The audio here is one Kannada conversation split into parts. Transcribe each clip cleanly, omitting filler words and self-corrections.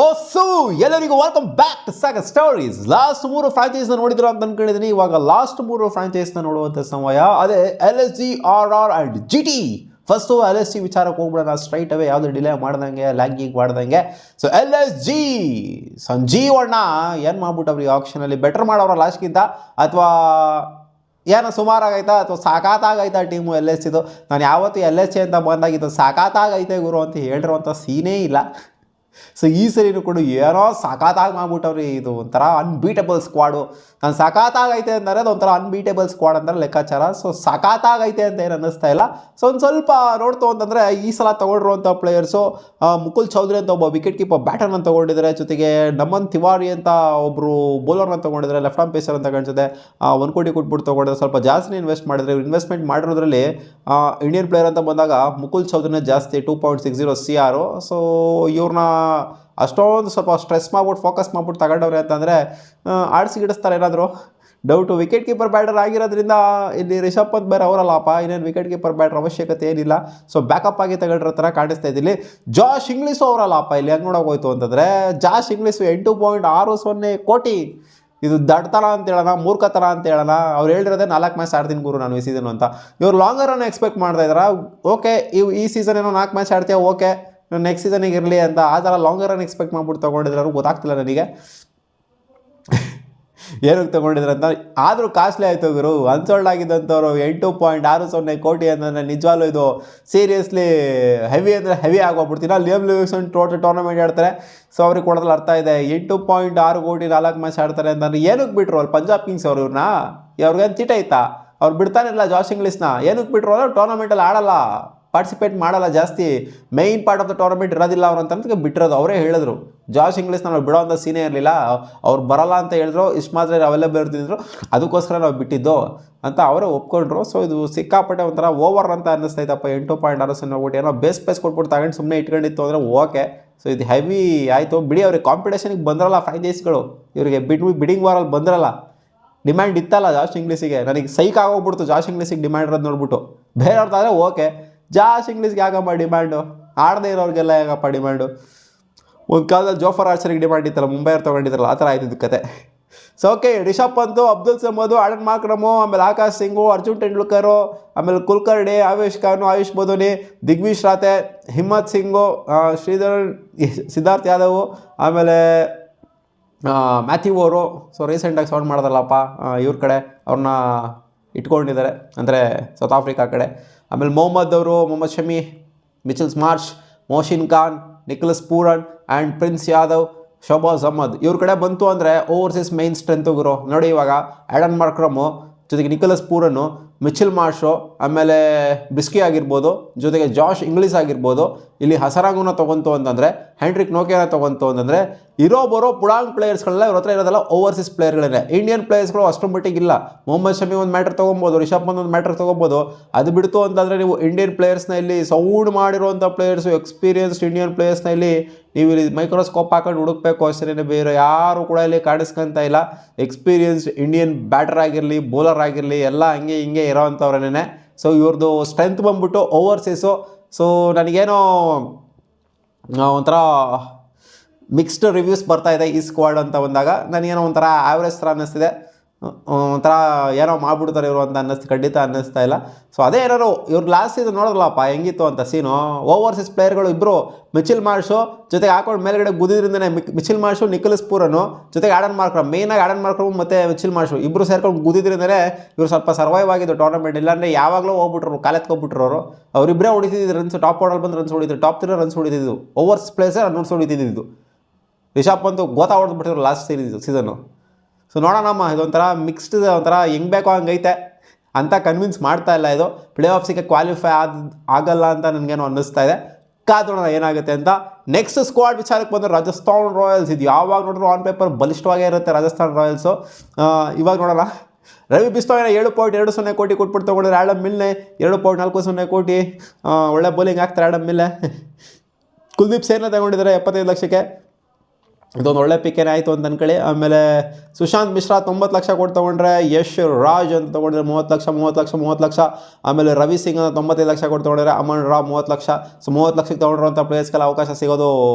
ಬಸ್ಸು ಎಲ್ಲರಿಗೂ welcome back to Sagar stories. Last 3 ಫ್ರಾಂಚೈಸ್ನ ನೋಡಿದ್ರು ಅಂತ ಅನ್ಕೊಂಡಿದ್ದೀನಿ. ಇವಾಗ ಲಾಸ್ಟ್ 3 ಫ್ರಾಂಚೈಸ್ನ ನೋಡುವಂಥ ಸಮಯ. ಅದೇ LSG, RR and GT. First LSG ವಿಚಾರಕ್ಕೆ ಹೋಗ್ಬಿಡೋಣ ಸ್ಟ್ರೈಟ್ ಅವೇ, ಯಾವುದು ಡಿಲೇ ಮಾಡ್ದಂಗೆ ಲ್ಯಾಗಿಂಗ್ ಮಾಡ್ದಂಗೆ. ಸೊ LSG ಸಂಜೀವಣ್ಣ ಏನು ಮಾಡ್ಬಿಟ್ಟವ್ರಿ ಆಕ್ಷನಲ್ಲಿ? ಬೆಟರ್ ಮಾಡೋರ ಲಾಸ್ಟ್ಗಿಂತ ಅಥವಾ ಏನೋ ಸುಮಾರಾಗೈತಾ ಅಥವಾ ಸಾಕಾತಾಗೈತಾ ಟೀಮು LSG? ನಾನು ಯಾವತ್ತೂ LSG ಅಂತ ಬಂದಾಗಿದ್ದು ಸಾಕಾತಾಗೈತೆ ಗುರು ಅಂತ ಹೇಳಿರುವಂಥ ಸೀನೇ ಇಲ್ಲ. ಸೊ ಈ ಸರಿನೂ ಕೂಡ ಏನೋ ಸಖತ್ತಾಗಿ ಮಾಡ್ಬಿಟ್ಟವ್ರಿ. ಇದು ಒಂಥರ ಅನ್ಬೀಟಬಲ್ ಸ್ಕ್ವಾಡು. ನಾನು ಸಖತ್ತಾಗೈತೆ ಅಂದರೆ ಅದು ಒಂಥರ ಅನ್ಬೀಟೇಬಲ್ ಸ್ಕ್ವಾಡ್ ಅಂತಾರೆ ಲೆಕ್ಕಾಚಾರ. ಸೊ ಸಖತ್ತಾಗೈತೆ ಅಂತ ಏನು ಅನ್ನಿಸ್ತಾ ಇಲ್ಲ. ಸೊ ಒಂದು ಸ್ವಲ್ಪ ನೋಡ್ತು ಅಂತಂದರೆ ಈ ಸಲ ತೊಗೊಂಡಿರುವಂಥ ಪ್ಲೇಯರ್ಸು ಮುಕುಲ್ ಚೌಧರಿ ಅಂತ ಒಬ್ಬ ವಿಕೆಟ್ ಕೀಪರ್ ಬ್ಯಾಟರ್ನ ತೊಗೊಂಡಿದ್ದಾರೆ. ಜೊತೆಗೆ ನಮನ್ ತಿವಾರಿ ಅಂತ ಒಬ್ಬರು ಬೌಲರ್ನ ತೊಗೊಂಡಿದ್ದಾರೆ, ಲೆಫ್ಟ್ ಆರ್ಮ್ ಪೇಸರ್ ಅಂತ ಕಾಣಿಸುತ್ತೆ. 1 ಕೋಟಿ ಕೊಟ್ಬಿಟ್ಟು ತೊಗೊಂಡಿದ್ದಾರೆ. ಸ್ವಲ್ಪ ಜಾಸ್ತಿ ಇನ್ವೆಸ್ಟ್ ಮಾಡಿದ್ರೆ. ಇನ್ವೆಸ್ಟ್ಮೆಂಟ್ ಮಾಡಿರೋದ್ರಲ್ಲಿ ಇಂಡಿಯನ್ ಪ್ಲೇಯರ್ ಅಂತ ಬಂದಾಗ ಮುಕುಲ್ ಚೌಧರಿನ ಜಾಸ್ತಿ 2.60 CR. ಸೊ ಇವ್ರನ್ನ ಅಷ್ಟೊಂದು ಸ್ವಲ್ಪ ಸ್ಟ್ರೆಸ್ ಮಾಡ್ಬಿಟ್ಟು ಫೋಕಸ್ ಮಾಡ್ಬಿಟ್ಟು ತಗೊಂಡವ್ರೆ ಅಂತಂದರೆ ಗಿಡಿಸ್ತಾರೆ ಏನಾದರೂ ಡೌಟು. ವಿಕೆಟ್ ಕೀಪರ್ ಬ್ಯಾಟರ್ ಆಗಿರೋದ್ರಿಂದ ಇಲ್ಲಿ ರಿಷಬ್ ಪಂತ್ ಬೇರೆ ಅವರಲ್ಲಪ್ಪ, ಇನ್ನೇನು ವಿಕೆಟ್ ಕೀಪರ್ ಬ್ಯಾಟರ್ ಅವಶ್ಯಕತೆ ಏನಿಲ್ಲ. ಸೊ ಬ್ಯಾಕಪ್ ಆಗಿ ತಗೊಂಡಿರೋ ಥರ ಕಾಣಿಸ್ತಾ ಇದ್ದಿಲ್ಲಿ. Josh English ಅವರಲ್ಲಪ್ಪ. ಇಲ್ಲಿ ಹೆಂಗೆ ನೋಡೋಕೆ ಹೋಯ್ತು ಅಂತಂದರೆ ಜಾಶ್ ಇಂಗ್ಲೀಷು 8.60 ಕೋಟಿ. ಇದು ದಡ್ತನ ಅಂತ ಹೇಳೋಣ, ಮೂರ್ಖತನ ಅಂತ ಹೇಳೋಣ. ಅವ್ರು ಹೇಳಿರೋದೇ 4 ಮ್ಯಾಚ್ ಆಡ್ತೀನಿ ಗುರು ನಾನು ಈ ಸೀಸನ್ ಅಂತ. ಇವ್ರು ಲಾಂಗರ್ ರನ್ ಎಕ್ಸ್ಪೆಕ್ಟ್ ಮಾಡ್ತಾ ಇದ್ದಾರೆ. ಓಕೆ, ಈ ಸೀಸನ್ ಏನೋ 4 ಮ್ಯಾಚ್ ಆಡ್ತೀಯ, ಓಕೆ ನೆಕ್ಸ್ಟ್ ಸೀಸನಿಗೆ ಇರಲಿ ಅಂತ ಆ ಥರ ಲಾಂಗರ್ ರನ್ ಎಕ್ಸ್ಪೆಕ್ಟ್ ಮಾಡ್ಬಿಟ್ಟು ತೊಗೊಂಡಿದ್ರು. ಗೊತ್ತಾಗ್ತಿಲ್ಲ ನನಗೆ ಏನಕ್ಕೆ ತೊಗೊಂಡಿದ್ರು ಅಂತ. ಆದರೂ ಕಾಸ್ಟ್ಲಿ ಆಯಿತು ಗುರು. ಅನ್ಸೋಲ್ಡ್ ಆಗಿದ್ದಂಥವ್ರು 8.60 ಕೋಟಿ ಅಂತಂದರೆ ನಿಜವಾಗ್ಲೂ ಇದು ಸೀರಿಯಸ್ಲಿ ಹೆವಿ ಅಂದರೆ ಹೆವಿ ಆಗೋಗ್ಬಿಡ್ತೀನಿ. ಲಿಯಮ್ ಲಿವಿಂಗ್ಸ್ಟನ್ ಟೂರ್ನಮೆಂಟ್ ಆಡ್ತಾರೆ. ಸೊ ಅವ್ರಿಗೆ ಕೊಡೋದ್ರಲ್ಲಿ ಅರ್ಥ ಇದೆ. 8.6 ಕೋಟಿ 4 ಮ್ಯಾಚ್ ಆಡ್ತಾರೆ ಅಂತಂದ್ರೆ ಏನಕ್ಕೆ ಬಿಟ್ರು ಅಲ್ಲಿ ಪಂಜಾಬ್ ಕಿಂಗ್ಸ್ ಅವರು ಇವ್ರನ್ನ? ಅವ್ರಿಗೇನು ಚೀಟ ಐತಾ? ಅವ್ರು ಬಿಡ್ತಾನಿಲ್ಲ ಜಾಶ್ ಇಂಗ್ಲೀಷ್ನ. ಏನಕ್ಕೆ ಬಿಟ್ರು ಅಂದ್ರೆ ಟೂರ್ನಮೆಂಟಲ್ಲಿ ಆಡಲ್ಲ, ಪಾರ್ಟಿಸಿಪೇಟ್ ಮಾಡಲ್ಲ ಜಾಸ್ತಿ. Main part of the tournament ಇರೋದಿಲ್ಲ ಅವ್ರು ಅಂತ ಬಿಟ್ಟಿರೋದು. ಅವರೇ ಹೇಳಿದ್ರು ಜಾಶ್ ಇಂಗ್ಲೀಷ್ನ ನಾವು ಬಿಡೋ ಅಂಥ ಸೀನೇ ಇರಲಿಲ್ಲ, ಅವ್ರು ಬರಲ್ಲ ಅಂತ ಹೇಳಿದ್ರು. ಇಷ್ಟು ಮಾತ್ರ ಅವೈಲೇಬಲ್ ಇರ್ತಿದ್ರು, ಅದಕ್ಕೋಸ್ಕರ ನಾವು ಬಿಟ್ಟಿದ್ದು ಅಂತ ಅವರೇ ಒಪ್ಕೊಂಡ್ರು. ಸೊ ಇದು ಸಿಕ್ಕಾಪಟ್ಟೆ ಒಂಥರ ಓವರ್ ಅಂತ ಅನ್ನಿಸ್ತೈತಪ್ಪ. 8.60 ಕೋಟಿ ಏನೋ ಬೇಸ್ ಕೊಟ್ಬಿಟ್ಟು ತಗೊಂಡು ಸುಮ್ಮನೆ ಇಟ್ಕೊಂಡಿತ್ತು ಅಂದರೆ ಓಕೆ. ಸೊ ಇದು ಹೆವಿ ಆಯಿತು ಬಿಡಿ. ಅವ್ರಿಗೆ ಕಾಂಪಿಟೇಷನಿಗೆ ಬಂದ್ರಲ್ಲ ಫ್ರಾಂಚೈಸ್ಗಳು, ಇವರಿಗೆ ಬಿಡಿಂಗ್ ವಾರಲ್ಲಿ ಬಂದ್ರಲ್ಲ. ಡಿಮ್ಯಾಂಡ್ ಇತ್ತಲ್ಲ ಜಾಶ್ ಇಂಗ್ಲೀಷಿಗೆ. ನನಗೆ ಸೈಕ್ ಆಗೋಗ್ಬಿಡ್ತು ಜಾಶ್ ಇಂಗ್ಲೀಷಿಗೆ ಡಿಮ್ಯಾಂಡ್ ಇರೋದು ನೋಡ್ಬಿಟ್ಟು. ಬೇರೆಯವ್ರದ್ದಾದರೆ ಓಕೆ, ಜಾಶ್ ಇಂಗ್ಲೀಷ್ಗೆ ಯಾಕಪ್ಪ ಡಿಮ್ಯಾಂಡು? ಆಡದೇ ಇರೋರಿಗೆಲ್ಲ ಯಾಕಪ್ಪ ಡಿಮ್ಯಾಂಡು? ಒಂದು ಕಾಲದಲ್ಲಿ ಜೋಫರ್ ಆರ್ಚರಿಗೆ ಡಿಮ್ಯಾಂಡ್ ಇತ್ತಲ್ಲ, ಮುಂಬೈ ಅವ್ರು ತೊಗೊಂಡಿದ್ರಲ್ಲ, ಆ ಥರ ಆಯ್ತಿದ್ದು ಕತೆ. ಸೊ ಓಕೆ, ರಿಷಬ್ ಪಂತು, ಅಬ್ದುಲ್ ಸಮದ್, ಆಡನ್ ಮಾರ್ಕ್ರಮು, ಆಮೇಲೆ ಆಕಾಶ್ ಸಿಂಗು, ಅರ್ಜುನ್ ಟೆಂಡೂಲ್ಕರು, ಆಮೇಲೆ ಕುಲ್ಕರ್ಣಿ, ಆವೇಶ್ ಖಾನು, ಆಯುಷ್ ಬೋಧೋನಿ, ದಿಗ್ವಿಶ್ ರಾತೆ, ಹಿಮ್ಮತ್ ಸಿಂಗು, ಸಿದ್ಧಾರ್ಥ್ ಯಾದವ್, ಆಮೇಲೆ ಮ್ಯಾಥ್ಯೂ ಅವರು. ಸೊ ರೀಸೆಂಟಾಗಿ ಸೌಂಡ್ ಮಾಡಿದ್ರಲ್ಲಪ್ಪ ಇವ್ರ ಕಡೆ, ಅವ್ರನ್ನ ಇಟ್ಕೊಂಡಿದ್ದಾರೆ ಅಂದರೆ ಸೌತ್ ಆಫ್ರಿಕಾ ಕಡೆ. ಆಮೇಲೆ Mohammed Shami, Mitchell Marsh, Mohsin Khan, Nicholas Pooran and Prince Yadav, Shahbaz Ahmed. ಇವ್ರ ಕಡೆ ಬಂತು ಅಂದರೆ ಓವರ್ಸೀಸ್ ಮೈನ್ ಸ್ಟ್ರೆಂತು ಗುರು. ನೋಡಿ ಇವಾಗ ಆಡನ್ ಮಾರ್ಕ್ರಮು ಜೊತೆಗೆ ನಿಖಲಸ್ ಪೂರನ್ನು, ಮಿಚೆಲ್ ಮಾರ್ಷು, ಆಮೇಲೆ ಬಿಸ್ಕಿ ಆಗಿರ್ಬೋದು, ಜೊತೆಗೆ ಜಾಶ್ ಇಂಗ್ಲೀಷ್ ಆಗಿರ್ಬೋದು. ಇಲ್ಲಿ ಹಸರಾಂಗುನ ತೊಗೊಂತು ಅಂತಂದರೆ, ಹ್ಯಾಂಡ್ರಿಕ್ ನೋಕಿಯಾನ ತೊಗೊಂತು ಅಂತಂದರೆ ಬರೋ ಪುಡಾಂಗ್ ಪ್ಲೇಯರ್ಸ್ಗಳೆಲ್ಲ ಇವ್ರ ಹತ್ರ ಇರೋದಲ್ಲ ಓವರ್ಸೀಸ್ ಪ್ಲೇಯರ್ಗಳೇ. ಇಂಡಿಯನ್ ಪ್ಲೇಯರ್ಸ್ಗಳು ಅಷ್ಟರ ಮಟ್ಟಿಗಿಲ್ಲ. ಮೊಹಮ್ಮದ್ ಶಮಿ ಒಂದು ಮ್ಯಾಟ್ರ್ ತೊಗೊಬೋದು, ರಿಷಬ್ ಪಂತ್ ಒಂದು ಮ್ಯಾಟ್ರ್ ತೊಗೊಬೋದು. ಅದು ಬಿಡ್ತು ಅಂತಂದರೆ ನೀವು ಇಂಡಿಯನ್ ಪ್ಲೇಯರ್ಸ್ನ ಇಲ್ಲಿ ಸೌಂಡ್ ಮಾಡಿರುವಂಥ ಪ್ಲೇಯರ್ಸು, ಎಕ್ಸ್ಪೀರಿಯನ್ಸ್ಡ್ ಇಂಡಿಯನ್ ಪ್ಲೇಯರ್ಸ್ನ ಇಲ್ಲಿ ನೀವು ಇಲ್ಲಿ ಮೈಕ್ರೋಸ್ಕೋಪ್ ಹಾಕೊಂಡು ಹುಡುಕ್ಬೇಕು ಅಷ್ಟೇ. ಬೇರೆ ಯಾರು ಕೂಡ ಇಲ್ಲಿ ಕಾಣಿಸ್ಕೊಂತ ಇಲ್ಲ. ಎಕ್ಸ್ಪೀರಿಯನ್ಸ್ಡ್ ಇಂಡಿಯನ್ ಬ್ಯಾಟರ್ ಆಗಿರಲಿ, ಬೌಲರ್ ಆಗಿರಲಿ, ಎಲ್ಲ ಹಂಗೆ ಹಿಂಗೆ ಇರೋವಂಥವ್ರನ್ನೇ. ಸೊ ಇವ್ರದ್ದು ಸ್ಟ್ರೆಂತ್ ಬಂದ್ಬಿಟ್ಟು ಓವರ್ಸೀಸು. ಸೊ ನನಗೇನೋ ಒಂಥರ ಮಿಕ್ಸ್ಡ್ ರಿವ್ಯೂಸ್ ಬರ್ತಾಯಿದೆ ಈ ಸ್ಕ್ವಾಡ್ ಅಂತ ಬಂದಾಗ. ನನಗೇನೋ ಒಂಥರ ಆ್ಯಾವ್ರೇಜ್ ಥರ ಅನ್ನಿಸ್ತಿದೆ. ಒಂಥರ ಏನೋ ಮಾಡ್ಬಿಡ್ತಾರೆ ಇವರು ಅಂತ ಖಂಡಿತ ಅನ್ನಿಸ್ತಾ ಇಲ್ಲ. ಸೊ ಅದೇ ಏನಾರು ಇವ್ರು ಲಾಸ್ಟ್ ಸೀಸನ್ ನೋಡೋದಲ್ಲಪ್ಪ ಹೆಂಗಿತ್ತು ಅಂತ ಸೀನು. ಓವರ್ಸೀಸ್ ಪ್ಲೇಯರ್ಗಳು ಇಬ್ಬರು ಮಿಚೆಲ್ ಮಾರ್ಷು ಜೊತೆಗೆ ಹಾಕೊಂಡು ಮೇಲ್ಗಡೆ ಗುದ್ದಿದ್ರಿಂದನೇ ಮಿಚೆಲ್ ಮಾರ್ಷು, ನಿಖಲಸ್ ಪೂರನು, ಜೊತೆಗೆ ಆಡನ್ ಮಾರ್ಕ್ರಮ್, ಮೇಯ್ನಾಗಿ ಆಡನ್ ಮಾರ್ಕ್ರಮ್ ಮತ್ತು ಮಿಚೆಲ್ ಮಾರ್ಷು ಇಬ್ಬರು ಸೇರ್ಕೊಂಡು ಗುದ್ದಿದ್ರಿಂದನೇ ಇವರು ಸ್ವಲ್ಪ ಸರ್ವೈವ್ ಆಗಿದ್ದು ಟೂರ್ನಮೆಂಟ್. ಇಲ್ಲಾಂದರೆ ಯಾವಾಗಲೂ ಹೋಗ್ಬಿಟ್ರು, ಕಾಲೆತ್ಕೊಬಿಟ್ರು ಅವರು. ಅವರಿಬ್ಬರೇ ಹೊಡಿತಿದ್ದು ರನ್ಸ್. ಟಾಪ್ ಆರ್ಡರ್ ಬಂದು ರನ್ಸ್ ಹೊಡಿತಿದ್ರು, ಟಾಪ್ 3 ರನ್ಸ್ ಹೊಡಿತಿದ್ದು. ಓವರ್ಸ್ ಪ್ಲೇಯರ್ಸೇ ರನ್ಸ್ ಹೊಡಿತಿದ್ದು. ರಿಷಬ್ ಪಂತ್ ಗೋತಾ ಹೊಡೆದ್ಬಿಟ್ಟಿದ್ರು ಲಾಸ್ಟ್ ಸೀಸನ್ನು. ಸೊ ನೋಡೋಣಮ್ಮ, ಇದೊಂಥರ ಮಿಕ್ಸ್ಡ್, ಒಂಥರ ಹೆಂಗೆ ಬೇಕೋ ಹಂಗೈತೆ ಅಂತ ಕನ್ವಿನ್ಸ್ ಮಾಡ್ತಾ ಇಲ್ಲ. ಇದು ಪ್ಲೇ ಆಫ್ಸಿಗೆ ಕ್ವಾಲಿಫೈ ಆಗಲ್ಲ ಅಂತ ನನಗೇನೋ ಅನ್ನಿಸ್ತಾ ಇದೆ. ಕಾದೋಣ ಏನಾಗುತ್ತೆ ಅಂತ. ನೆಕ್ಸ್ಟ್ ಸ್ಕ್ವಾಡ್ ವಿಚಾರಕ್ಕೆ ಬಂದರೆ ರಾಜಸ್ಥಾನ್ ರಾಯಲ್ಸ್. ಇದು ಯಾವಾಗ ನೋಡಿದ್ರು ಆನ್ ಪೇಪರ್ ಬಲಿಷ್ಠವಾಗೇ ಇರುತ್ತೆ ರಾಜಸ್ಥಾನ್ ರಾಯಲ್ಸು. ಇವಾಗ ನೋಡೋಣ, ರವಿ ಬಿಸ್ನಾಯ್ನ 7.20 ಕೋಟಿ ಕೊಟ್ಬಿಟ್ಟು ತೊಗೊಂಡಿದ್ರೆ. ಆಡಮ್ ಮಿಲ್ನೆ 2.40 ಕೋಟಿ. ಒಳ್ಳೆ ಬೌಲಿಂಗ್ ಆಗ್ತಾರೆ ಆಡಮ್ ಮಿಲ್ಲೆ. ಕುಲ್ದೀಪ್ ಸೇರ್ನ ತಗೊಂಡಿದ್ದಾರೆ 75 ಲಕ್ಷಕ್ಕೆ. ಇದೊಂದು ಒಳ್ಳೆ ಪಿಕ್ಕೇನೆ ಆಯಿತು ಅಂತ ಅನ್ಕೊಳ್ಳಿ. ಆಮೇಲೆ ಸುಶಾಂತ್ ಮಿಶ್ರಾ 90 ಲಕ್ಷ ಕೊಟ್ಟು ತೊಗೊಂಡ್ರೆ, ಯಶ್ ರಾಜ್ ಅಂತ ತೊಗೊಂಡ್ರೆ 30 ಲಕ್ಷ. ಆಮೇಲೆ ರವಿ ಸಿಂಗ್ ಅಂತ 95 ಲಕ್ಷ ಕೊಟ್ಟು ತೊಗೊಂಡ್ರೆ, ಅಮನ್ ರಾವ್ 30 ಲಕ್ಷ. ಸೊ 30 ಲಕ್ಷಕ್ಕೆ ತೊಗೊಂಡಿರುವಂಥ ಪ್ಲೇಯರ್ಸ್ಗೆಲ್ಲ ಅವಕಾಶ ಸಿಗೋದು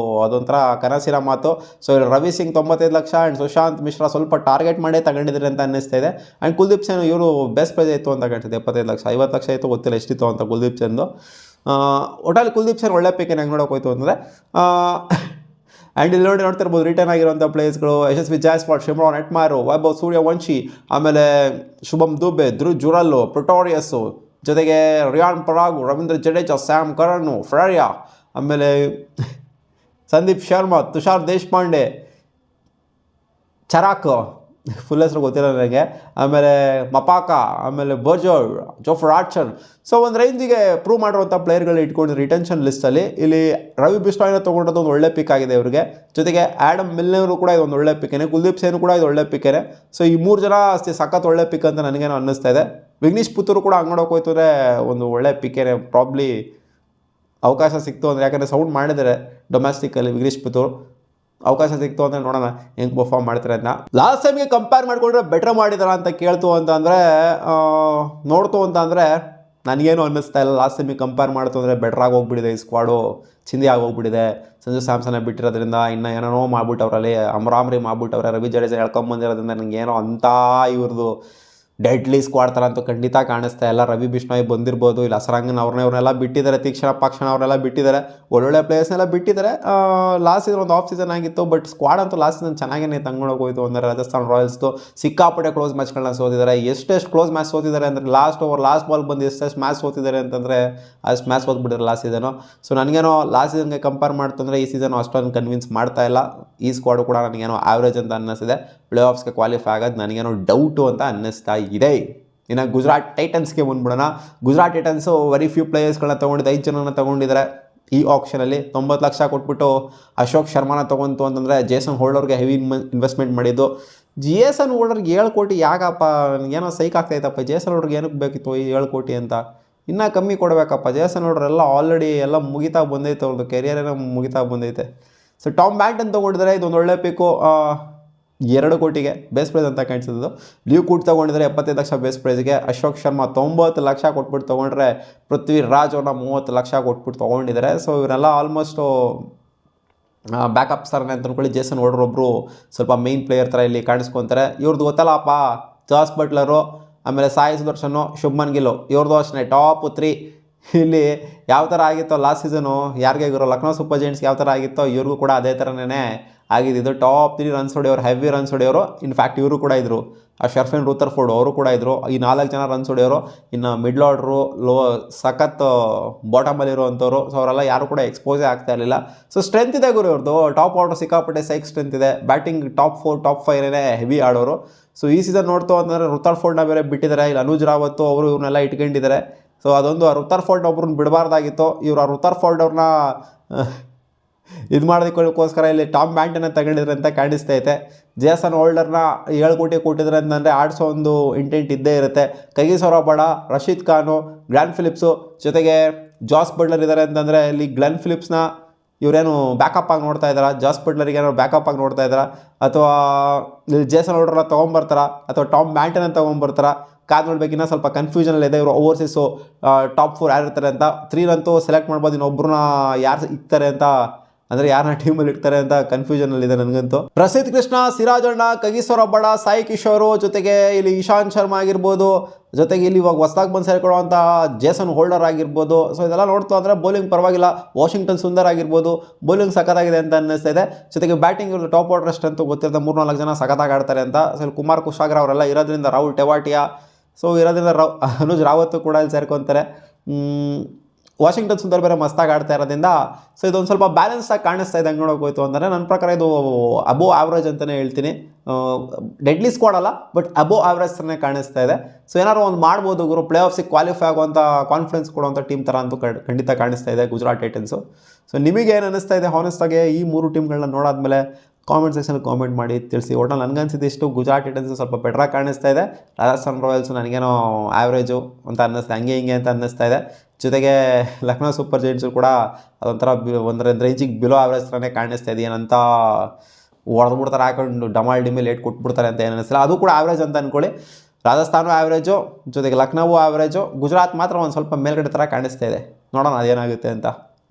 ಅದೊಂಥರ ಕನಸಿನ ಮಾತು. ಸೊ ಇಲ್ಲಿ ರವಿ ಸಿಂಗ್ 95 ಲಕ್ಷ ಆ್ಯಂಡ್ ಸುಶಾಂತ್ ಮಿಶ್ರಾ ಸ್ವಲ್ಪ ಟಾರ್ಗೆಟ್ ಮಾಡೇ ತಗೊಂಡಿದ್ದಾರೆ ಅಂತ ಅನ್ನಿಸ್ತಾ ಇದೆ. ಆ್ಯಂಡ್ ಕುಲ್ದೀಪ್ ಸೇನ್ ಇವರು ಬೆಸ್ಟ್ ಪ್ರೈಸ್ ಇತ್ತು ಅಂತ ಕಾಣ್ತಿದೆ, 75 ಲಕ್ಷ 50 ಲಕ್ಷ ಇತ್ತು, ಗೊತ್ತಿಲ್ಲ ಎಷ್ಟಿತ್ತು ಅಂತ ಕುಲ್ದೀಪ್ ಸೇನ್ದು. ಒಟ್ಟಲ್ಲಿ ಕುಲ್ದೀಪ್ ಸೇನ್ ಒಳ್ಳೆ ಪಿಕ್ಕೇನೆ ಹೆಂಗೆ ನೋಡೋಕೆ ಹೋಯ್ತು ಅಂದರೆ, ಆ್ಯಂಡ್ ಇಲ್ಲಿ ನೋಡ್ತಿರ್ಬೋದು ರಿಟರ್ನ್ ಆಗಿರುವಂಥ ಪ್ಲೇಯರ್ಸ್ಗಳು ಯಶಸ್ವಿ ಜಾಯ್ಸ್ವಾಲ್, ಶಿಮ್ರಾನ್ ಹೆಟ್ಮಾರು, ವೈಭವ್ ಸೂರ್ಯವಂಶಿ, ಆಮೇಲೆ ಶುಭಮ್ ದುಬೆ, ಧ್ರುವ್ ಜುರಲ್ಲು, ಪ್ರೊಟೋರಿಯಸ್ಸು, ಜೊತೆಗೆ ರಿಯಾನ್ ಪರಾಗು, ರವೀಂದ್ರ ಜಡೇಜಾ, ಸ್ಯಾಮ್ ಕರನ್, ಫ್ರೇರಿಯಾ, ಆಮೇಲೆ ಸಂದೀಪ್ ಶರ್ಮಾ, ತುಷಾರ್ ದೇಶಪಾಂಡೆ, ಚರಾಕ್ ಫುಲ್ ಹೆಸರು ಗೊತ್ತಿಲ್ಲ ನನಗೆ, ಆಮೇಲೆ ಮಪಾಕ, ಆಮೇಲೆ ಬರ್ಜರ್, ಜೋಫರ್ ಆರ್ಚರ್. ಸೊ ಒಂದು ರೇಂಜಿಗೆ ಪ್ರೂವ್ ಮಾಡಿರುವಂಥ ಪ್ಲೇಯರ್ಗಳು ಇಟ್ಕೊಂಡು ರಿಟೆನ್ಷನ್ ಲಿಸ್ಟಲ್ಲಿ ಇಲ್ಲಿ ರವಿ ಬಿಷ್ಣಾಯ್ನ ತೊಗೊಂಡದ್ದು ಒಂದು ಒಳ್ಳೆ ಪಿಕ್ ಆಗಿದೆ ಇವರಿಗೆ. ಜೊತೆಗೆ ಆ್ಯಡಮ್ ಮಿಲ್ನರು ಕೂಡ ಇದೊಂದು ಒಳ್ಳೆ ಪಿಕ್ಕೇನೆ, ಕುಲ್ದೀಪ್ ಸೇನ್ ಕೂಡ ಇದು ಒಳ್ಳೆ ಪಿಕ್ಕೇನೆ. ಸೊ ಈ 3 ಜನ ಸಖತ್ ಒಳ್ಳೆ ಪಿಕ್ ಅಂತ ನನಗೇನೋ ಅನ್ನಿಸ್ತಾ ಇದೆ. ವಿಘ್ನೇಶ್ ಪುತ್ತೂರು ಕೂಡ ಹಂಗೆ ನೋಡೋಕೆ ಹೋಯ್ತಂದರೆ ಒಂದು ಒಳ್ಳೆ ಪಿಕ್ಕೇನೆ, ಪ್ರಾಬ್ಲಿ ಅವಕಾಶ ಸಿಕ್ತು ಅಂದರೆ, ಯಾಕಂದರೆ ಸೌಂಡ್ ಮಾಡಿದ್ದಾರೆ ಡೊಮ್ಯಾಸ್ಟಿಕ್ಕಲ್ಲಿ ವಿಘ್ನೇಶ್ ಪುತ್ತೂರು. ಅವಕಾಶ ಸಿಕ್ತು ಅಂದರೆ ನೋಡೋಣ ಹೆಂಗೆ ಪರ್ಫಾರ್ಮ್ ಮಾಡ್ತಾರೆ ಅಂತ. ಲಾಸ್ಟ್ ಟೈಮ್ಗೆ ಕಂಪೇರ್ ಮಾಡಿಕೊಂಡ್ರೆ ಬೆಟ್ರ್ ಮಾಡಿದಾರ ಅಂತ ಕೇಳ್ತು ಅಂತಂದರೆ, ನೋಡ್ತು ಅಂತಂದರೆ ನನಗೇನು ಅನ್ನಿಸ್ತಾ ಇಲ್ಲ. ಲಾಸ್ಟ್ ಟೈಮಿಗೆ ಕಂಪೇರ್ ಮಾಡ್ತು ಅಂದರೆ ಬೆಟ್ರಾಗಿ ಹೋಗ್ಬಿಟ್ಟಿದೆ ಈ ಸ್ಕ್ವಾಡು, ಚಿಂದಿ ಆಗೋಗ್ಬಿಟ್ಟಿದೆ. ಸಂಜು ಸ್ಯಾಮ್ಸನ್ನ ಬಿಟ್ಟಿರೋದ್ರಿಂದ ಇನ್ನೂ ಏನೇನೋ ಮಾಡ್ಬಿಟ್ಟವ್ರಲ್ಲಿ, ಅಮರಾಮ್ರಿ ಮಾಡ್ಬಿಟ್ಟವ್ರೆ, ರವಿ ಜಡೇಜಾ ಹೇಳ್ಕೊಂಬಂದಿರೋದ್ರಿಂದ ನನಗೇನೋ ಅಂಥ ಇವ್ರದ್ದು ಡೆಡ್ಲಿ ಸ್ಕ್ವಾಡ್ ಥರ ಅಂತೂ ಖಂಡಿತ ಕಾಣಿಸ್ತಾ ಇಲ್ಲ. ರವಿ ಬಿಷ್ಣಾಯ್ ಬಂದಿರ್ಬೋದು, ಇಲ್ಲ ಅಸರಂಗನ್ ಅವ್ರನ್ನೆಲ್ಲ ಬಿಟ್ಟಿದ್ದಾರೆ, ತೀಕ್ಷಣ ಪಾಕ್ಷಣ ಅವ್ರನ್ನೆಲ್ಲ ಬಿಟ್ಟಿದ್ದಾರೆ, ಒಳ್ಳೊಳ್ಳೆ ಪ್ಲೇಯರ್ಸ್ನೆಲ್ಲ ಬಿಟ್ಟಿದ್ದಾರೆ. ಲಾಸ್ಟ್ ಸೀಸನ್ ಒಂದು ಆಫ್ ಸೀಸನ್ ಆಗಿತ್ತು, ಬಟ್ ಸ್ಕ್ವಾಡ್ ಅಂತೂ ಲಾಸ್ಟ್ ಸೀಸನ್ ಚೆನ್ನಾಗೇ ತಂಗೊಂಡೋಗಿ ಹೋಯ್ತು. ಅಂದರೆ ರಾಜಸ್ಥಾನ್ ರಾಯಲ್ಸ್ದು ಸಿಕ್ಕಾಪಟ್ಟೆ ಕ್ಲೋಸ್ ಮ್ಯಾಚ್ಗಳನ್ನ ಸೋತಿದ್ದಾರೆ. ಎಷ್ಟೆಷ್ಟು ಕ್ಲೋಸ್ ಮ್ಯಾಚ್ ಸೋತಿದ್ದಾರೆ ಅಂದರೆ, ಲಾಸ್ಟ್ ಬಾಲ್ ಬಂದು ಎಷ್ಟೆಷ್ಟು ಮ್ಯಾಚ್ ಸೋತಿದ್ದಾರೆ ಅಂತಂದರೆ ಅಷ್ಟು ಮ್ಯಾಚ್ ಸೋತ್ಬಿಟ್ಟಿದ್ದಾರೆ ಲಾಸ್ಟ್ ಸೀಸನು. ಸೊ ನನಗೇನೋ ಲಾಸ್ಟ್ ಸೀಸನ್ಗೆ ಕಂಪೇರ್ ಮಾಡ್ತಂದರೆ ಈ ಸೀಸನ್ ಅಷ್ಟೊಂದು ಕನ್ವಿನ್ಸ್ ಮಾಡ್ತಾ ಇಲ್ಲ. ಈ ಸ್ಕ್ವಾಡು ಕೂಡ ನನಗೇನೋ ಆವ್ರೇಜ್ ಅಂತ ಅನ್ನಿಸಿದೆ. ಪ್ಲೇ ಆಫ್ಸ್ಗೆ ಕ್ವಾಲಿಫೈ ಆಗೋದು ನನಗೇನೋ ಡೌಟು ಅಂತ ಅನ್ನಿಸ್ತಾ ಇದೆ. ಇನ್ನು ಗುಜರಾತ್ ಟೈಟನ್ಸ್ಗೆ ಬಂದ್ಬಿಡೋಣ. ಗುಜರಾತ್ ಟೈಟನ್ಸು ವೆರಿ ಫ್ಯೂ ಪ್ಲೇಯರ್ಸ್ಗಳನ್ನ ತೊಗೊಂಡಿದ್ದು, 5 ಜನನ ತೊಗೊಂಡಿದ್ದಾರೆ ಈ ಆಪ್ಷನಲ್ಲಿ. 90 ಲಕ್ಷ ಕೊಟ್ಬಿಟ್ಟು ಅಶೋಕ್ ಶರ್ಮಾನ ತೊಗೊಂತು ಅಂತಂದರೆ, ಜೇಸನ್ ಹೋಲ್ಡರ್ಗೆ ಹೆವಿ ಇನ್ವೆಸ್ಟ್ಮೆಂಟ್ ಮಾಡಿದ್ದು. ಜೇಸನ್ ಹೋಲ್ಡರ್ಗೆ 7 ಕೋಟಿ ಯಾಕಪ್ಪ, ಏನೋ ಸೈಕ್ ಆಗ್ತಾಯಿತ್ತಪ್ಪ. ಜೇಸನ್ ಹೋಲ್ಡರ್ಗೆ ಏನಕ್ಕೆ ಬೇಕಿತ್ತು ಈ 7 ಕೋಟಿ ಅಂತ? ಇನ್ನೂ ಕಮ್ಮಿ ಕೊಡಬೇಕಪ್ಪ. ಜೇಸನ್ ಹೋಲ್ಡರ್ ಎಲ್ಲ ಆಲ್ರೆಡಿ ಎಲ್ಲ ಮುಗಿತಾ ಬಂದೈತೆ, ಅವ್ರದ್ದು ಕೆರಿಯರೇನೋ ಮುಗಿತಾ ಬಂದೈತೆ. ಸೊ ಟಾಮ್ ಬ್ಯಾಂಟನ್ ತೊಗೊಂಡಿದ್ದಾರೆ, ಇದೊಂದು ಒಳ್ಳೆ ಪಿಕ್ಕು. 2 ಕೋಟಿಗೆ ಬೇಸ್ ಪ್ರೈಸ್ ಅಂತ ಕಾಣಿಸಿದ್ದು. ಲೀವ್ ಕೂಟ್ ತೊಗೊಂಡಿದ್ರೆ 75 ಲಕ್ಷ ಬೇಸ್ ಪ್ರೈಸ್ಗೆ. ಅಶೋಕ್ ಶರ್ಮಾ 90 ಲಕ್ಷ ಕೊಟ್ಬಿಟ್ಟು ತೊಗೊಂಡ್ರೆ, ಪೃಥ್ವಿ ರಾಜ್ ಅವ್ರನ್ನ 30 ಲಕ್ಷ ಕೊಟ್ಬಿಟ್ಟು ತೊಗೊಂಡಿದ್ದಾರೆ. ಸೊ ಇವರೆಲ್ಲ ಆಲ್ಮೋಸ್ಟು ಬ್ಯಾಕಪ್ ಸ್ಟಾರ್ನೇ ಅಂತ ಅಂದ್ಕೊಳ್ಳಿ. ಜೇಸನ್ ಹೋಲ್ಡರ್ ಒಬ್ಬರು ಸ್ವಲ್ಪ ಮೇಯ್ನ್ ಪ್ಲೇಯರ್ ಥರ ಇಲ್ಲಿ ಕಾಣಿಸ್ಕೊತಾರೆ. ಇವ್ರದ್ದು ಗೊತ್ತಲ್ಲಪ್ಪ, ಜಾಸ್ ಬಟ್ಲರು, ಆಮೇಲೆ ಸಾಯಿ ಸುದರ್ಶನು, ಶುಭ್ಮನ್ ಗಿಲ್ಲು, ಇವ್ರದ್ದು ಅಷ್ಟೇ ಟಾಪ್ 3. ಇಲ್ಲಿ ಯಾವ ಥರ ಆಗಿತ್ತೋ ಲಾಸ್ಟ್ ಸೀಸನು ಯಾರಿಗೆ ಇರೋ ಲಕ್ನೋ ಸೂಪರ್ ಜೈಂಟ್ಸ್ಗೆ ಯಾವ ಥರ ಆಗಿತ್ತೋ ಇವ್ರಿಗೂ ಕೂಡ ಅದೇ ಥರನೇ ಆಗಿದ್ದು. ಟಾಪ್ 3 ರನ್ಸ್ ಹೊಡೆಯೋರು, ಹೆವಿ ರನ್ಸ್ ಹೊಡೆಯೋರು. ಇನ್ಫ್ಯಾಕ್ಟ್ ಇವರು ಕೂಡ ಇದ್ದರು, ಆ ಶರ್ಫಿನ್ ರೂಥರ್ಫೋರ್ಡ್ ಅವರು ಕೂಡ ಇದ್ದರು. ಈ 4 ಜನ ರನ್ಸ್ ಹೊಡೆಯೋರು. ಇನ್ನು ಮಿಡ್ಲ್ ಆರ್ಡ್ರು, ಸಖತ್ ಬಾಟಮಲ್ಲಿರುವಂಥವ್ರು. ಸೊ ಅವರೆಲ್ಲ ಯಾರು ಕೂಡ ಎಕ್ಸ್ಪೋಸೇ ಆಗ್ತಾ ಇರಲಿಲ್ಲ. ಸೊ ಸ್ಟ್ರೆಂತ್ ಇದೆ ಗುರು ಇವ್ರದ್ದು. ಟಾಪ್ ಆರ್ಡ್ರ್ ಸಿಕ್ಕಾಪಟ್ಟೆ ಸೈಕ್ ಸ್ಟ್ರೆಂತ್ ಇದೆ. ಬ್ಯಾಟಿಂಗ್ ಟಾಪ್ 4 ಟಾಪ್ 5 ಹೆವಿ ಆಡೋರು. ಸೊ ಈ ಸೀಸನ್ ನೋಡ್ತು ಅಂತಂದರೆ ರೂಥರ್ಫೋರ್ಡ್ನ ಬೇರೆ ಬಿಟ್ಟಿದ್ದಾರೆ. ಇಲ್ಲಿ ಅನುಜ್ ರಾವತ್ತು ಅವರು ಇವ್ರನ್ನೆಲ್ಲ ಇಟ್ಕೊಂಡಿದ್ದಾರೆ. ಸೊ ಅದೊಂದು ಆ ರುಥರ್ಫೋರ್ಡ್ ಒಬ್ರನ್ನ ಬಿಡಬಾರ್ದಾಗಿತ್ತು. ಇವರು ಆ ರುಥರ್ಫೋರ್ಡ್ ಅವ್ರನ್ನ ಇದು ಮಾಡೋದಕ್ಕೋಸ್ಕರ ಇಲ್ಲಿ ಟಾಮ್ ಬ್ಯಾಂಟನ್ನ ತಗೊಂಡಿದ್ರೆ ಅಂತ ಕಾಣಿಸ್ತೈತೆ. ಜೇಸನ್ ಹೋಲ್ಡರ್ನ 7 ಕೋಟಿ ಕೊಟ್ಟಿದ್ರೆ ಅಂತಂದರೆ ಆಡಿಸೋ ಒಂದು ಇಂಟೆಂಟ್ ಇದ್ದೇ ಇರುತ್ತೆ. ಕೈಗಿಸೋರ ಬಡ, ರಶೀದ್ ಖಾನು, ಗ್ಲೆನ್ ಫಿಲಿಪ್ಸು, ಜೊತೆಗೆ ಜಾಸ್ ಬಟ್ಲರ್ ಇದ್ದಾರೆ ಅಂತಂದರೆ ಇಲ್ಲಿ ಗ್ಲೆನ್ ಫಿಲಿಪ್ಸ್ನ ಇವರೇನು ಬ್ಯಾಕಪ್ ಆಗಿ ನೋಡ್ತಾ ಇದ್ದಾರಾ, ಜಾಸ್ ಬಟ್ಲರಿಗೆ ಏನೋ ಬ್ಯಾಕಪ್ ಆಗಿ ನೋಡ್ತಾ ಇದ್ದಾರಾ, ಅಥವಾ ಇಲ್ಲಿ ಜೇಸನ್ ಹೋಲ್ಡರ್ನ ತೊಗೊಂಬರ್ತಾರ, ಅಥವಾ ಟಾಮ್ ಬ್ಯಾಂಟನ್ನ ತೊಗೊಂಬರ್ತಾರ, ಕಾದು ನೋಡ್ಬೇಕು. ಇನ್ನೂ ಸ್ವಲ್ಪ ಕನ್ಫ್ಯೂಷನಲ್ಲಿದೆ ಇವರು ಓವರ್ಸೀಸು ಟಾಪ್ 4 ಯಾರು ಇರ್ತಾರೆ ಅಂತ. 3 ಅಂತೂ ಸೆಲೆಕ್ಟ್ ಮಾಡ್ಬೋದು, ಇನ್ನೊಬ್ಬರನ್ನ ಯಾರು ಇರ್ತಾರೆ ಅಂತ, ಅಂದರೆ ಯಾರನ್ನ ಟೀಮಲ್ಲಿ ಇರ್ತಾರೆ ಅಂತ ಕನ್ಫ್ಯೂಷನಲ್ಲಿದೆ ನನಗಂತೂ. ಪ್ರಸಿದ್ಧ ಕೃಷ್ಣ, ಸಿರಾಜ್ ಅಣ್ಣ, ಕಗಿಸೋರ ಬಡ, ಸಾಯಿ ಕಿಶೋರು, ಜೊತೆಗೆ ಇಲ್ಲಿ ಇಶಾಂತ್ ಶರ್ಮಾ ಆಗಿರ್ಬೋದು, ಜೊತೆಗೆ ಇಲ್ಲಿ ಇವಾಗ ಹೊಸದಾಗಿ ಬಂದು ಸೇರಿಕೊಳ್ಳುವಂಥ ಜೇಸನ್ ಹೋಲ್ಡರ್ ಆಗಿರ್ಬೋದು. ಸೊ ಇದೆಲ್ಲ ನೋಡ್ತು ಅಂದರೆ ಬೌಲಿಂಗ್ ಪರವಾಗಿಲ್ಲ. ವಾಷಿಂಗ್ಟನ್ ಸುಂದರ್ ಆಗಿರ್ಬೋದು, ಬೌಲಿಂಗ್ ಸಖತ್ತಾಗಿದೆ ಅಂತ ಅನ್ನಿಸ್ತಾ ಇದೆ. ಜೊತೆಗೆ ಬ್ಯಾಟಿಂಗ್ ಇವ್ರದ್ದು ಟಾಪ್ ಆರ್ಡರ್ ಅಷ್ಟಂತೂ ಗೊತ್ತಿರುತ್ತೆ, 3-4 ಜನ ಸಖತ್ತಾಗಿ ಆಡ್ತಾರೆ ಅಂತ. ಸೊ ಇಲ್ಲಿ ಕುಮಾರ್ ಕುಶಾಗ್ರ ಅವರೆಲ್ಲ ಇರೋದ್ರಿಂದ, ರಾಹುಲ್ ಟೆವಾಟಿಯಾ ಸೊ ಇರೋದ್ರಿಂದ ಅನುಜ್ ರಾವತ್ತು ಕೂಡ ಇಲ್ಲಿ ಸೇರ್ಕೊತಾರೆ. ವಾಷಿಂಗ್ಟನ್ ಸುಂದರ್ ಬೇರೆ ಮಸ್ತಾಗಿ ಆಡ್ತಾ ಇರೋದ್ರಿಂದ ಸೊ ಇದೊಂದು ಸ್ವಲ್ಪ ಬ್ಯಾಲೆನ್ಸಾಗಿ ಕಾಣಿಸ್ತಾ ಇದೆ. ಹಂಗೆ ನೋಡೋಕೆ ಹೋಯ್ತು ಅಂದರೆ ನನ್ನ ಪ್ರಕಾರ ಇದು ಅಬೋ ಆವ್ರೇಜ್ ಅಂತಲೇ ಹೇಳ್ತೀನಿ. ಡೆಡ್ಲಿ ಸ್ಕ್ವಾಡ್ ಅಲ್ಲ, ಬಟ್ ಅಬೋ ಆವ್ರೇಜ್ ಥರನೇ ಕಾಣಿಸ್ತಾ ಇದೆ. ಸೊ ಏನಾದ್ರು ಒಂದು ಮಾಡ್ಬೋದು ಗುರು. ಪ್ಲೇ ಆಫ್ಸಿಗೆ ಕ್ವಾಲಿಫೈ ಆಗುವಂಥ ಕಾನ್ಫಿಡೆನ್ಸ್ ಕೊಡುವಂಥ ಟೀಮ್ ಥರ ಅಂತೂ ಖಂಡಿತ ಕಾಣಿಸ್ತಾ ಇದೆ ಗುಜರಾತ್ ಟೈಟನ್ಸು. ಸೊ ನಿಮಗೆ ಏನು ಅನ್ನಿಸ್ತಾ ಇದೆ ಹಾನೆಸ್ಟಾಗಿ ಈ 3 ಟೀಮ್ಗಳನ್ನ ನೋಡಾದ್ಮೇಲೆ ಕಾಮೆಂಟ್ ಸೆಕ್ಷನಲ್ಲಿ ಕಾಮೆಂಟ್ ಮಾಡಿ ತಿಳಿಸಿ. ಒಟ್ಟು ನನಗನ್ಸಿದ್ದು ಗುಜರಾತ್ ಟೈಟನ್ಸು ಸ್ವಲ್ಪ ಬೆಟ್ರಾಗಿ ಕಾಣಿಸ್ತಾ ಇದೆ. ರಾಜಸ್ಥಾನ್ ರಾಯಲ್ಸು ನನಗೇನೋ ಆ್ಯಾವ್ರೇಜು ಅಂತ ಅನ್ನಿಸ್ತಾ, ಹಂಗೆ ಹಿಂಗೆ ಅಂತ ಅನ್ನಿಸ್ತಾ ಇದೆ. ಜೊತೆಗೆ ಲಕ್ನೋ ಸೂಪರ್ ಜೈಂಟ್ಸು ಕೂಡ ಅದೊಂಥರ ಒಂದು ರೇಂಜಿಗೆ ಬಿಲೋ ಆವ್ರೇಜ್ ಥರನೇ ಕಾಣಿಸ್ತಾ ಇದೆ. ಏನಂತ ಹೊಡೆದ್ಬಿಡ್ತಾರೆ, ಹಾಕೊಂಡು ಡಮಾಲ್ ಡಿಮಿಲ್ ಏಟ್ ಕೊಟ್ಬಿಡ್ತಾರೆ ಅಂತ ಏನು ಅನಿಸಿಲ್ಲ. ಅದು ಕೂಡ ಆವ್ರೇಜ್ ಅಂತ ಅಂದ್ಕೊಳ್ಳಿ. ರಾಜಸ್ಥಾನು ಆವ್ರೇಜು, ಜೊತೆಗೆ ಲಕ್ನೋವು ಆವ್ರೇಜು, ಗುಜರಾತ್ ಮಾತ್ರ ಒಂದು ಸ್ವಲ್ಪ ಮೇಲ್ಗಡೆ ಥರ ಕಾಣಿಸ್ತಾ ಇದೆ. ನೋಡೋಣ ಅದೇನಾಗುತ್ತೆ ಅಂತ.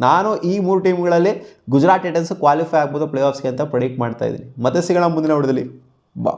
ನಾನು ಈ 3 ಟೀಮ್ಗಳಲ್ಲಿ ಗುಜರಾತ್ ಟೈಟನ್ಸ್ ಕ್ವಾಲಿಫೈ ಆಗ್ಬೋದು ಪ್ಲೇ ಆಫ್ಸ್ಗೆ ಅಂತ ಪ್ರೆಡಿಕ್ಟ್ ಮಾಡ್ತಾ ಇದ್ದೀನಿ. ಮತ್ತೆ ಸಿಗೋಣ ಮುಂದಿನ ವಿಡಿಯೋದಲ್ಲಿ. ಬಾ.